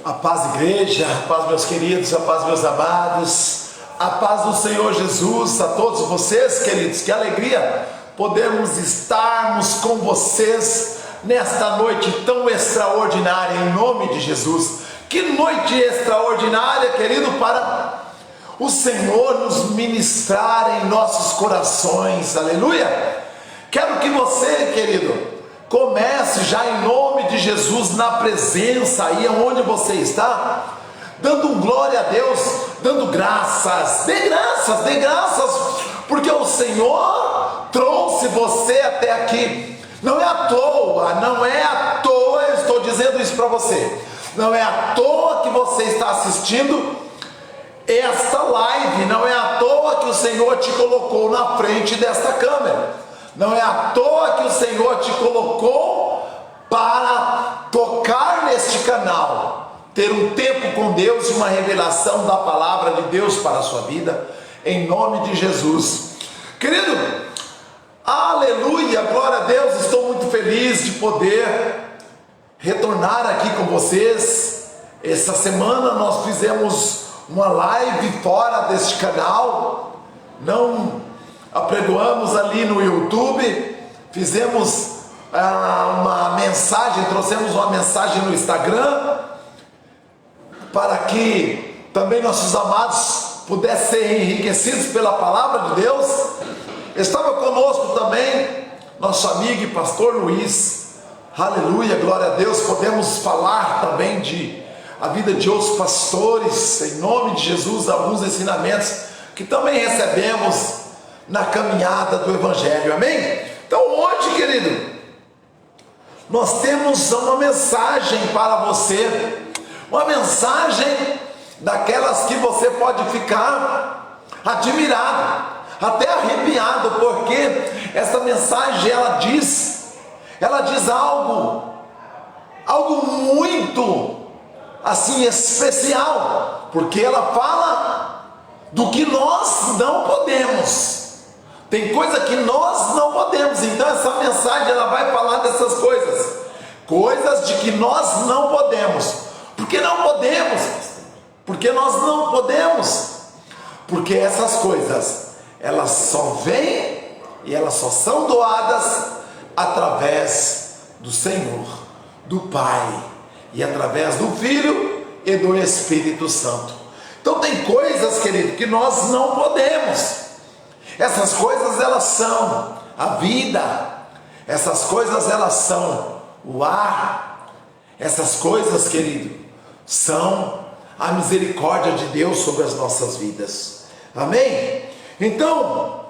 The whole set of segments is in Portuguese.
A paz, igreja, a paz, meus queridos, a paz, meus amados, a paz do Senhor Jesus a todos vocês, queridos. Que alegria podermos estarmos com vocês nesta noite tão extraordinária, em nome de Jesus. Que noite extraordinária, querido, para o Senhor nos ministrar em nossos corações, aleluia. Quero que você, querido, comece já em nome de Jesus, na presença aí onde você está, dando glória a Deus, dando graças, dê graças, porque o Senhor trouxe você até aqui. Não é à toa, eu estou dizendo isso para você, não é à toa que você está assistindo esta live, não é à toa que o Senhor te colocou na frente desta câmera. Não é à toa que o Senhor te colocou para tocar neste canal, ter um tempo com Deus e uma revelação da palavra de Deus para a sua vida, em nome de Jesus. Querido, aleluia, glória a Deus, estou muito feliz de poder retornar aqui com vocês. Essa semana nós fizemos uma live fora deste canal, não apregoamos ali no YouTube, fizemos uma mensagem, trouxemos uma mensagem no Instagram, para que também nossos amados pudessem ser enriquecidos pela palavra de Deus. Estava conosco também nosso amigo e pastor Luiz, aleluia, glória a Deus. Podemos falar também de a vida de outros pastores, em nome de Jesus, alguns ensinamentos que também recebemos na caminhada do Evangelho, amém? Então hoje, querido, nós temos uma mensagem para você, uma mensagem daquelas que você pode ficar admirado, até arrepiado, porque essa mensagem ela diz algo muito assim especial, porque ela fala do que nós não podemos. Tem coisa que nós não podemos, então essa mensagem ela vai falar dessas coisas de que nós não podemos. Por que não podemos? Porque nós não podemos, porque essas coisas elas só vêm e elas só são doadas através do Senhor, do Pai, e através do Filho e do Espírito Santo. Então tem coisas, querido, que nós não podemos. Essas coisas elas são a vida, essas coisas elas são o ar, essas coisas, querido, são a misericórdia de Deus sobre as nossas vidas, amém? Então,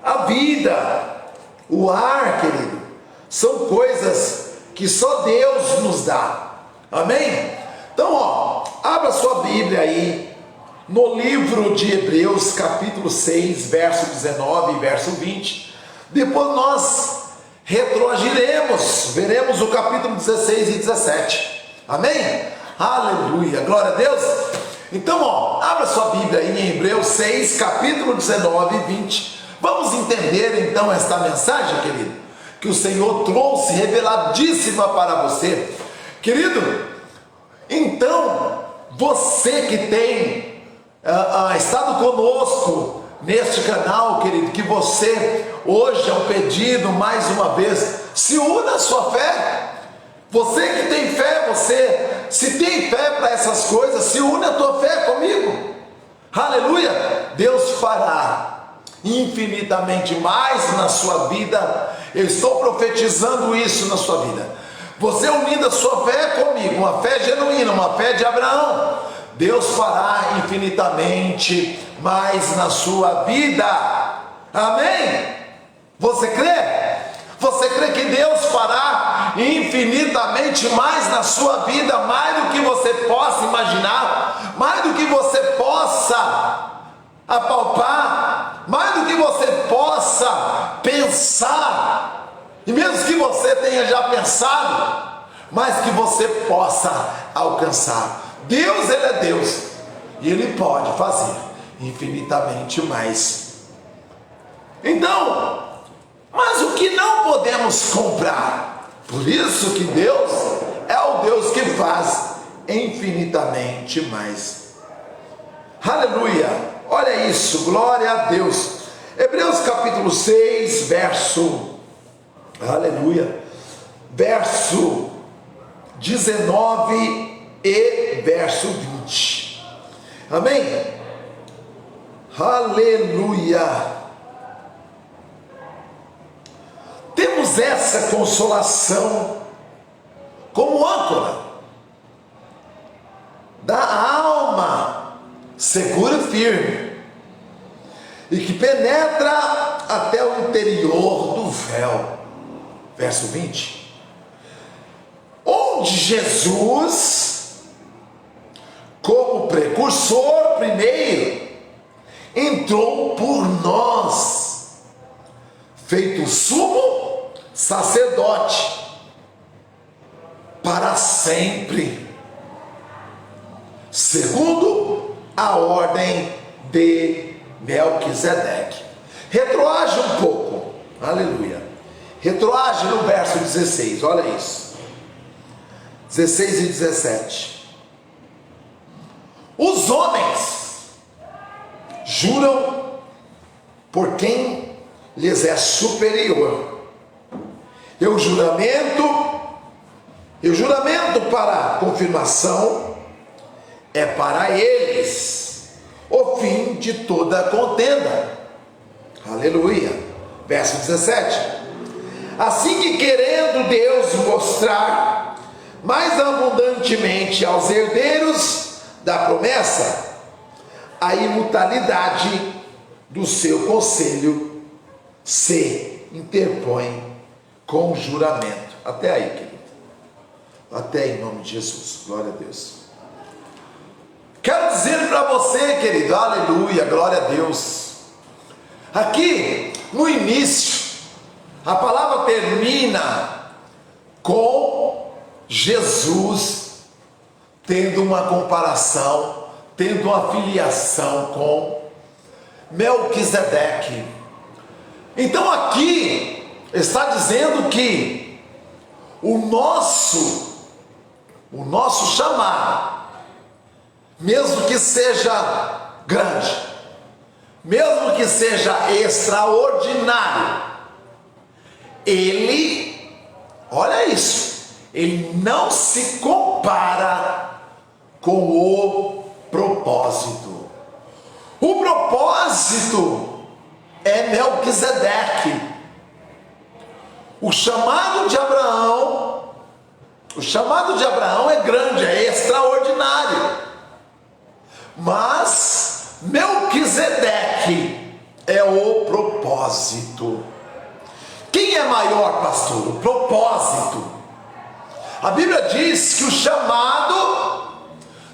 a vida, o ar, querido, são coisas que só Deus nos dá, amém? Então, abra sua Bíblia aí, no livro de Hebreus, capítulo 6, verso 19 e verso 20. Depois nós retroagiremos, veremos o capítulo 16 e 17. Amém? Aleluia, glória a Deus. Então, abra sua Bíblia aí em Hebreus 6, capítulo 19 e 20. Vamos entender então esta mensagem, querido, que o Senhor trouxe, reveladíssima para você. Querido, então, você que tem estado conosco neste canal, querido, que você hoje é um pedido mais uma vez, se una à sua fé. Você que tem fé, você se tem fé para essas coisas, se une a tua fé comigo, aleluia. Deus fará infinitamente mais na sua vida. Eu estou profetizando isso na sua vida. Você unindo a sua fé comigo, uma fé genuína, uma fé de Abraão, Deus fará infinitamente mais na sua vida, amém? Você crê? Você crê que Deus fará infinitamente mais na sua vida, mais do que você possa imaginar, mais do que você possa apalpar, mais do que você possa pensar, e mesmo que você tenha já pensado, mas que você possa alcançar. Deus, Ele é Deus, e Ele pode fazer infinitamente mais. Então, mas o que não podemos comprar? Por isso que Deus é o Deus que faz infinitamente mais. Aleluia, olha isso, glória a Deus. Hebreus capítulo 6, verso, aleluia, verso 19 e verso 20, amém? Aleluia. Temos essa consolação como âncora da alma, segura e firme, e que penetra até o interior do véu. Verso 20, onde Jesus, como precursor primeiro, entrou por nós, feito sumo sacerdote para sempre, segundo a ordem de Melquisedeque. Retroage um pouco, aleluia. Retroage no verso 16, olha isso, 16 e 17. Os homens juram por quem lhes é superior, e o juramento para confirmação é para eles o fim de toda contenda. Aleluia. Verso 17. Assim que, querendo Deus mostrar mais abundantemente aos herdeiros da promessa a imutabilidade do seu conselho, se interpõe com juramento. Até aí, querido. Até em nome de Jesus. Glória a Deus. Quero dizer para você, querido, aleluia, glória a Deus. Aqui, no início, a palavra termina com Jesus tendo uma comparação, tendo uma filiação com Melquisedeque. Então aqui está dizendo que o nosso chamado, mesmo que seja grande, mesmo que seja extraordinário, ele, olha isso, ele não se compara com o propósito. O propósito é Melquisedeque. O chamado de Abraão é grande, é extraordinário. Mas Melquisedeque é o propósito. Quem é maior, pastor? O propósito. A Bíblia diz que o chamado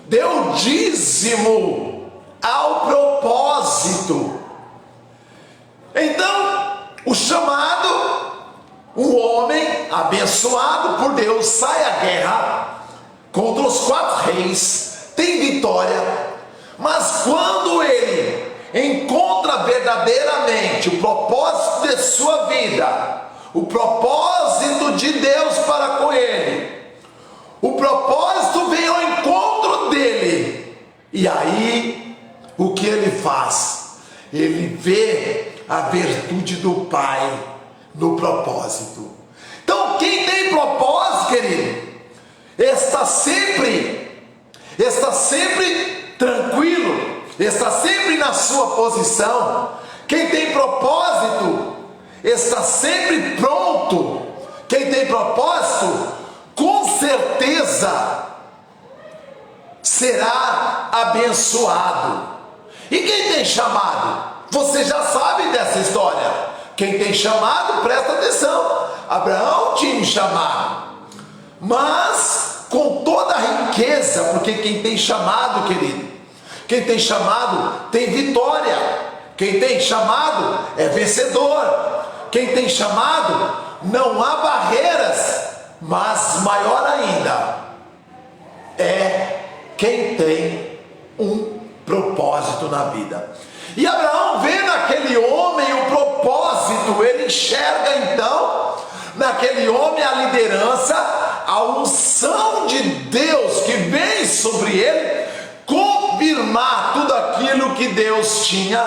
deu dízimo ao propósito. Então, o chamado, o homem abençoado por Deus sai à guerra contra os 4 reis, tem vitória, mas quando ele encontra verdadeiramente o propósito de sua vida, o propósito de Deus para com ele, o propósito vem ao encontro dele, e aí o que ele faz? Ele vê a virtude do Pai no propósito. Então quem tem propósito, querido, está sempre tranquilo, está sempre na sua posição. Quem tem propósito está sempre pronto. Quem tem propósito, com certeza será abençoado. E quem tem chamado? Você já sabe dessa história. Quem tem chamado, presta atenção. Abraão tinha um chamado, mas com toda a riqueza, porque quem tem chamado, querido, quem tem chamado tem vitória. Quem tem chamado é vencedor. Quem tem chamado, não há barreiras, mas maior ainda é quem tem um propósito na vida. E Abraão vê naquele homem o propósito, ele enxerga então naquele homem a liderança, a unção de Deus que vem sobre ele confirmar tudo aquilo que Deus tinha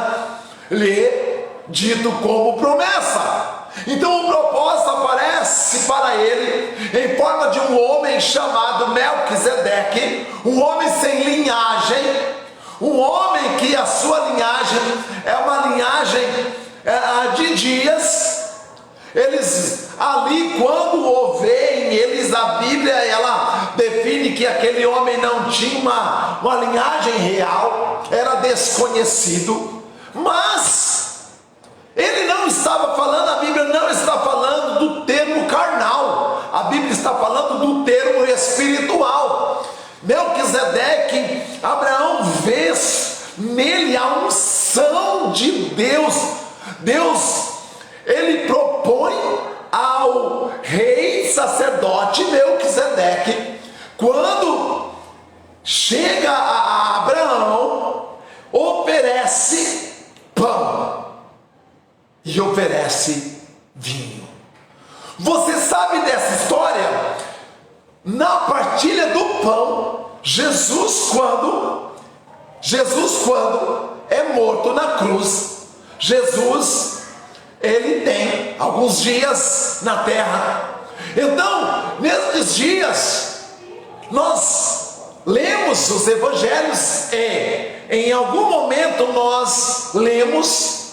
lhe dito como promessa. Então o propósito aparece para ele em forma de um homem chamado Melquisedeque, um homem sem linhagem, um homem que a sua linhagem é uma linhagem de dias. Eles ali, quando o veem, eles, a Bíblia, ela define que aquele homem não tinha uma linhagem real, era desconhecido, mas ele não estava falando, a Bíblia não está falando do termo carnal, a Bíblia está falando do termo espiritual. Melquisedeque, Abraão vê nele a unção de Deus. Deus, ele propõe ao rei sacerdote Melquisedeque, quando chega a Abraão, oferece pão e oferece vinho. Você sabe dessa história? Na partilha do pão, Jesus quando é morto na cruz, Jesus, ele tem alguns dias na terra. Então, nesses dias, nós lemos os evangelhos e em algum momento nós lemos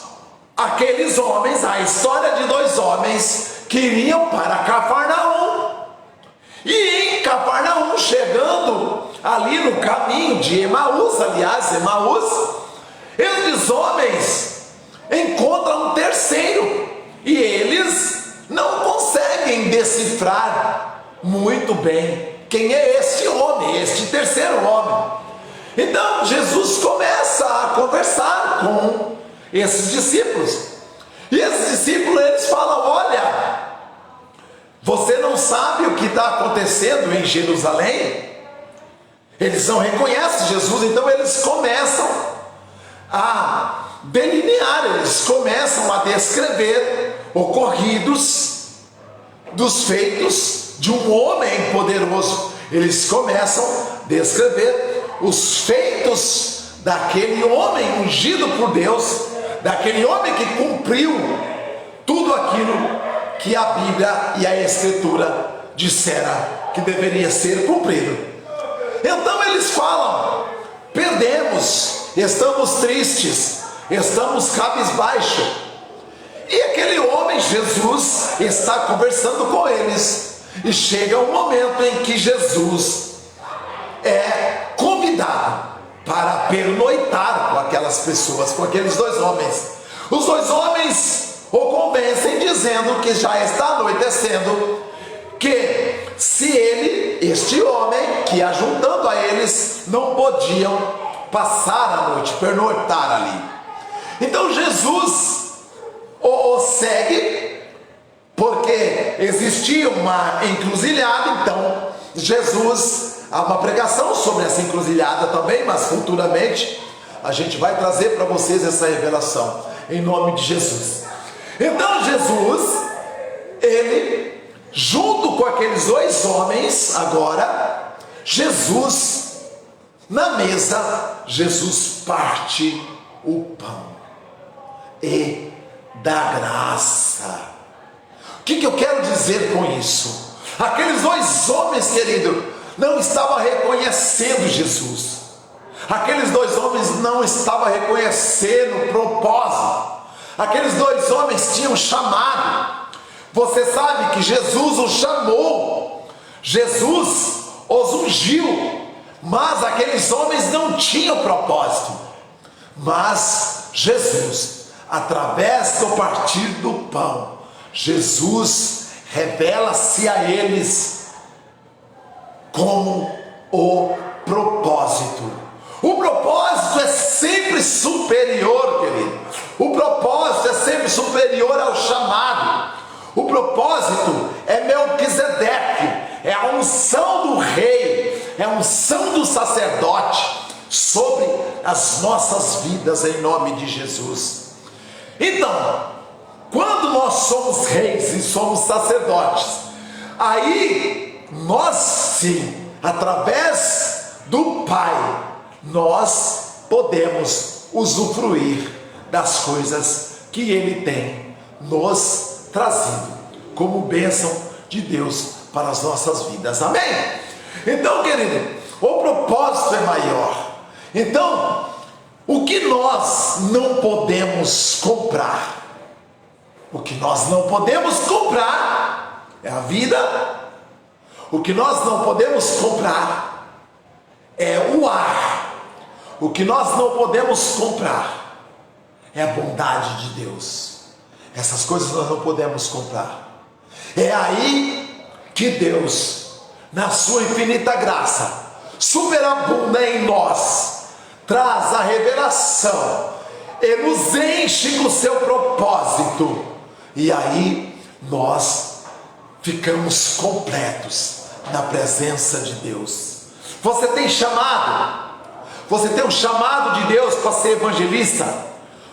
aqueles homens, a história de dois homens que iriam para Cafarnaum. E em Cafarnaum, chegando ali no caminho de Emaús, esses homens encontram um terceiro e eles não conseguem decifrar muito bem quem é este homem, este terceiro homem. Então Jesus começa a conversar com esses discípulos, e esses discípulos, eles falam: olha, você não sabe o que está acontecendo em Jerusalém? Eles não reconhecem Jesus, então eles começam a delinear, eles começam a descrever ocorridos dos feitos de um homem poderoso. Eles começam a descrever os feitos daquele homem ungido por Deus, daquele homem que cumpriu tudo aquilo que a Bíblia e a Escritura disseram que deveria ser cumprido. Então eles falam: perdemos, estamos tristes, estamos cabisbaixo. E aquele homem, Jesus, está conversando com eles, e chega um momento em que Jesus é convidado para pernoitar com aquelas pessoas, com aqueles dois homens. Os dois homens o convencem dizendo que já está anoitecendo, que se ele, este homem, que ajuntando a eles, não podiam passar a noite, pernoitar ali. Então Jesus o segue, porque existia uma encruzilhada. Então Jesus, há uma pregação sobre essa encruzilhada também, mas futuramente a gente vai trazer para vocês essa revelação, em nome de Jesus. Então Jesus, ele, junto com aqueles dois homens, agora, Jesus, na mesa, Jesus parte o pão e dá graça. O que eu quero dizer com isso? Aqueles dois homens, querido, não estavam reconhecendo Jesus. Aqueles dois homens não estavam reconhecendo o propósito. Aqueles dois homens tinham chamado. Você sabe que Jesus os chamou, Jesus os ungiu, mas aqueles homens não tinham propósito. Mas Jesus, através do partir do pão, Jesus revela-se a eles como o propósito. O propósito é sempre superior, querido. O propósito é sempre superior ao chamado. O propósito é Melquisedeque, é a unção do rei, é a unção do sacerdote sobre as nossas vidas, em nome de Jesus. Então, quando nós somos reis e somos sacerdotes, aí nós sim, através do Pai, nós podemos usufruir das coisas que Ele tem nos trazido como bênção de Deus para as nossas vidas, amém? Então, querido, o propósito é maior. Então, o que nós não podemos comprar? O que nós não podemos comprar é a vida. O que nós não podemos comprar é o ar. O que nós não podemos comprar é a bondade de Deus. Essas coisas nós não podemos comprar. É aí que Deus, na sua infinita graça, superabunda em nós, traz a revelação e nos enche com o seu propósito. E aí nós ficamos completos na presença de Deus. Você tem chamado? Você tem um chamado de Deus para ser evangelista?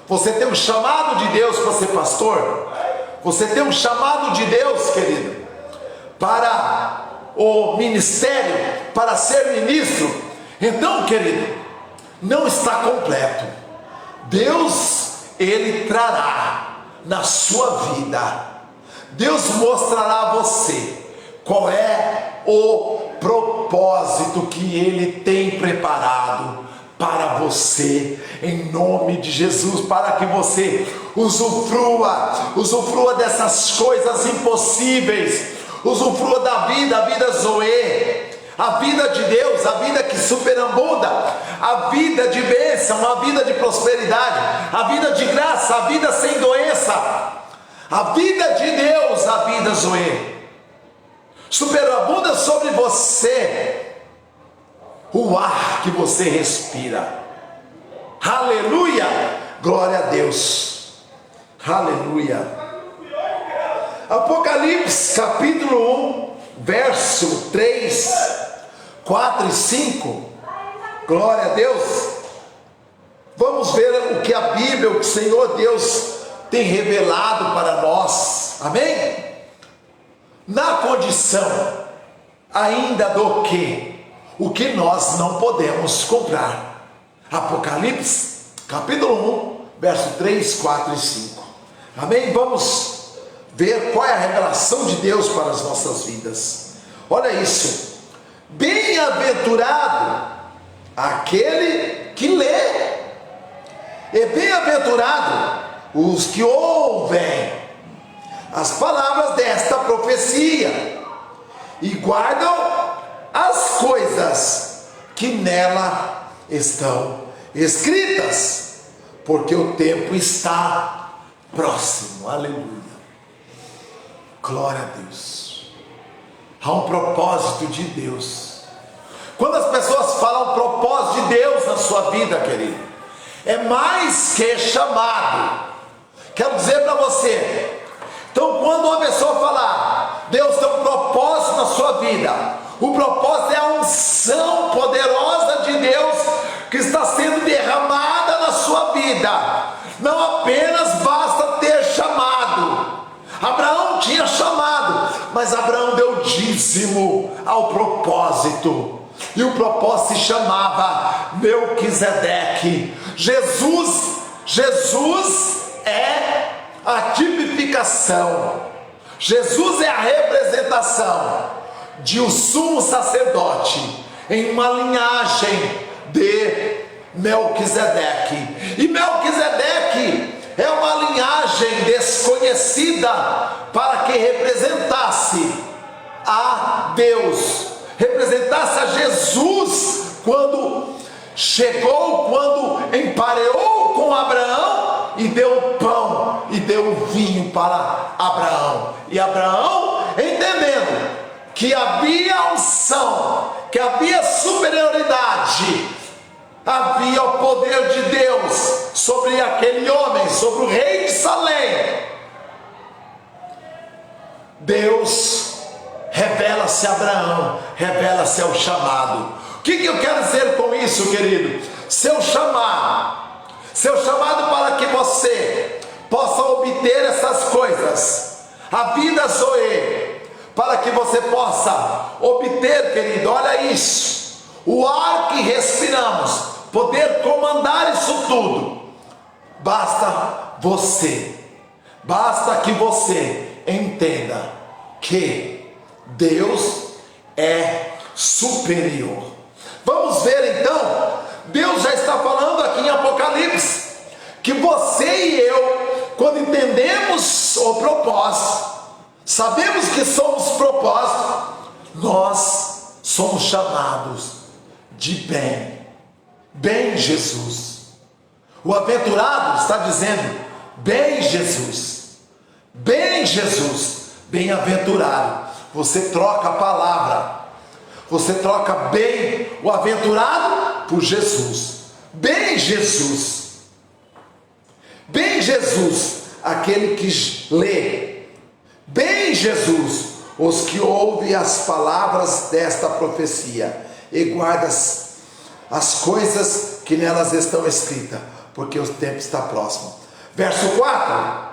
Você tem um chamado de Deus para ser pastor? Você tem um chamado de Deus, querido, para o ministério, para ser ministro? Então, querido, não está completo. Deus, Ele trará na sua vida, Deus mostrará a você qual é o propósito que Ele tem preparado para você, em nome de Jesus, para que você usufrua dessas coisas impossíveis, usufrua da vida, a vida Zoe, a vida de Deus, a vida que superabunda, a vida de bênção, a vida de prosperidade, a vida de graça, a vida sem doença, a vida de Deus, a vida Zoe, superabunda sobre você o ar que você respira. Aleluia, glória a Deus, aleluia. Apocalipse capítulo 1, verso 3, 4 e 5, glória a Deus. Vamos ver o que a Bíblia, o que o Senhor Deus tem revelado para nós, amém? Na condição ainda do que? O que nós não podemos comprar. Apocalipse capítulo 1, verso 3, 4 e 5, amém? Vamos ver qual é a revelação de Deus para as nossas vidas. Olha isso: bem-aventurado aquele que lê, e bem-aventurado os que ouvem as palavras desta profecia e guardam as coisas que nela estão escritas, porque o tempo está próximo. Aleluia, glória a Deus. Há um propósito de Deus. Quando as pessoas falam propósito de Deus na sua vida, querido, é mais que chamado. Quero dizer para você, então, quando uma pessoa falar, Deus tem um propósito na sua vida, o propósito é a unção poderosa de Deus que está sendo derramada na sua vida. Não apenas basta ter chamado. Abraão tinha chamado, mas Abraão deu dízimo ao propósito, e o propósito se chamava Melquisedeque. Jesus é a tipificação, Jesus é a representação de um sumo sacerdote em uma linhagem de Melquisedeque. E Melquisedeque é uma linhagem desconhecida para que representasse a Deus, representasse a Jesus quando chegou, quando empareou com Abraão e deu pão e deu vinho para Abraão. E Abraão, entendendo que havia unção, que havia superioridade, havia o poder de Deus sobre aquele homem, sobre o rei de Salém, Deus revela-se a Abraão, revela-se ao chamado. O que eu quero dizer com isso, querido? Seu chamado para que você possa obter essas coisas, a vida Zoe, para que você possa obter, querido, olha isso, o ar que respiramos, poder comandar isso tudo, basta que você entenda que Deus é superior. Vamos ver então, Deus já está falando aqui em Apocalipse, que você e eu, quando entendemos o propósito, sabemos que somos propósito, nós somos chamados de bem Jesus. O aventurado está dizendo, bem Jesus, bem-aventurado. Você troca a palavra, você troca bem o aventurado por Jesus. Bem Jesus, aquele que lê, bem Jesus, os que ouvem as palavras desta profecia e guardam as coisas que nelas estão escritas, porque o tempo está próximo. Verso 4: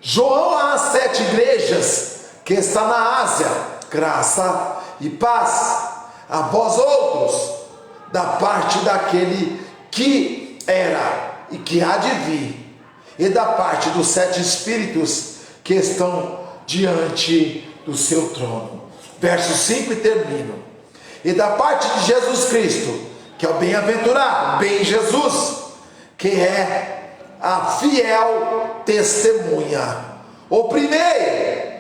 João às 7 igrejas que está na Ásia, graça e paz a vós outros, da parte daquele que era e que há de vir, e da parte dos 7 espíritos que estão diante do seu trono. Verso 5 e termino. E da parte de Jesus Cristo, que é o bem-aventurado, bem Jesus, que é a fiel testemunha, o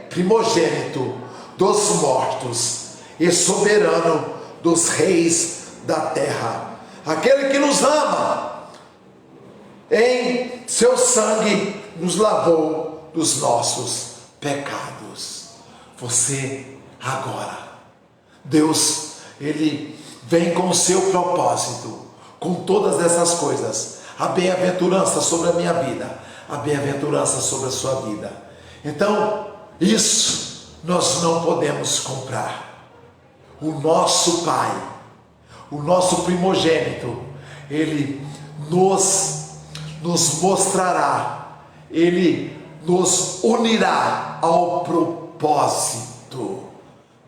primogênito dos mortos e soberano dos reis da terra, aquele que nos ama, em seu sangue nos lavou dos nossos pecados. Você agora, Deus, Ele vem com o seu propósito, com todas essas coisas, a bem-aventurança sobre a minha vida, a bem-aventurança sobre a sua vida. Então, isso nós não podemos comprar. O nosso Pai, o nosso primogênito, Ele nos mostrará, Ele nos unirá ao propósito,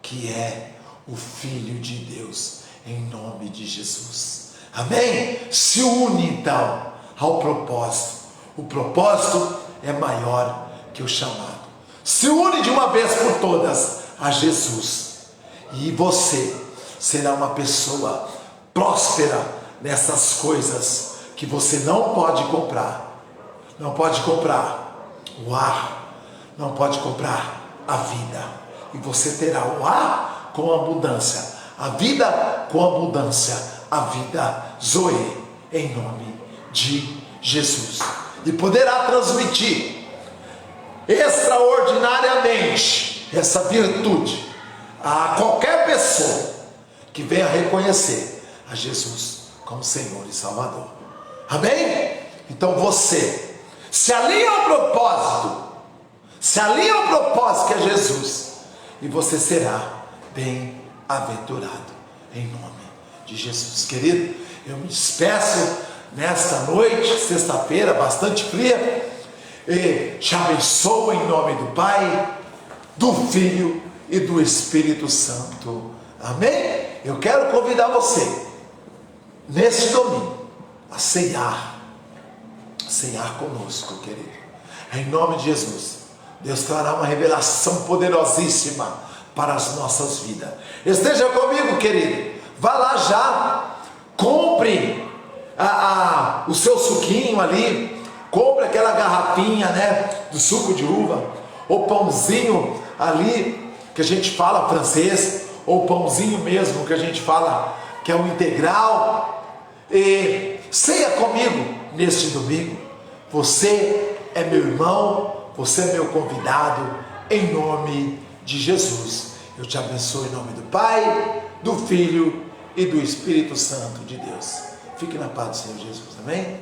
que é o Filho de Deus, em nome de Jesus. Amém? Se une então ao propósito. O propósito é maior que o chamado. Se une de uma vez por todas a Jesus, e você será uma pessoa próspera nessas coisas que você não pode comprar. Não pode comprar o ar, não pode comprar a vida, e você terá o ar com abundância, a vida com abundância, a vida Zoe, em nome de Jesus, e poderá transmitir extraordinariamente essa virtude a qualquer pessoa que venha reconhecer a Jesus como Senhor e Salvador. Amém? Então você se alinha ao propósito, que é Jesus, e você será bem-aventurado em nome de Jesus. Querido, eu me despeço nesta noite, sexta-feira, bastante fria, e te abençoo em nome do Pai, do Filho e do Espírito Santo. Amém? Eu quero convidar você neste domingo a ceiar conosco, querido. Em nome de Jesus, Deus trará uma revelação poderosíssima para as nossas vidas. Esteja comigo, querido. Vá lá já, compre o seu suquinho ali, compre aquela garrafinha, né, do suco de uva, o pãozinho ali que a gente fala francês, ou pãozinho mesmo que a gente fala que é o integral, e ceia comigo neste domingo. Você é meu irmão, você é meu convidado, em nome de Jesus. Eu te abençoo em nome do Pai, do Filho e do Espírito Santo de Deus. Fique na paz do Senhor Jesus, amém?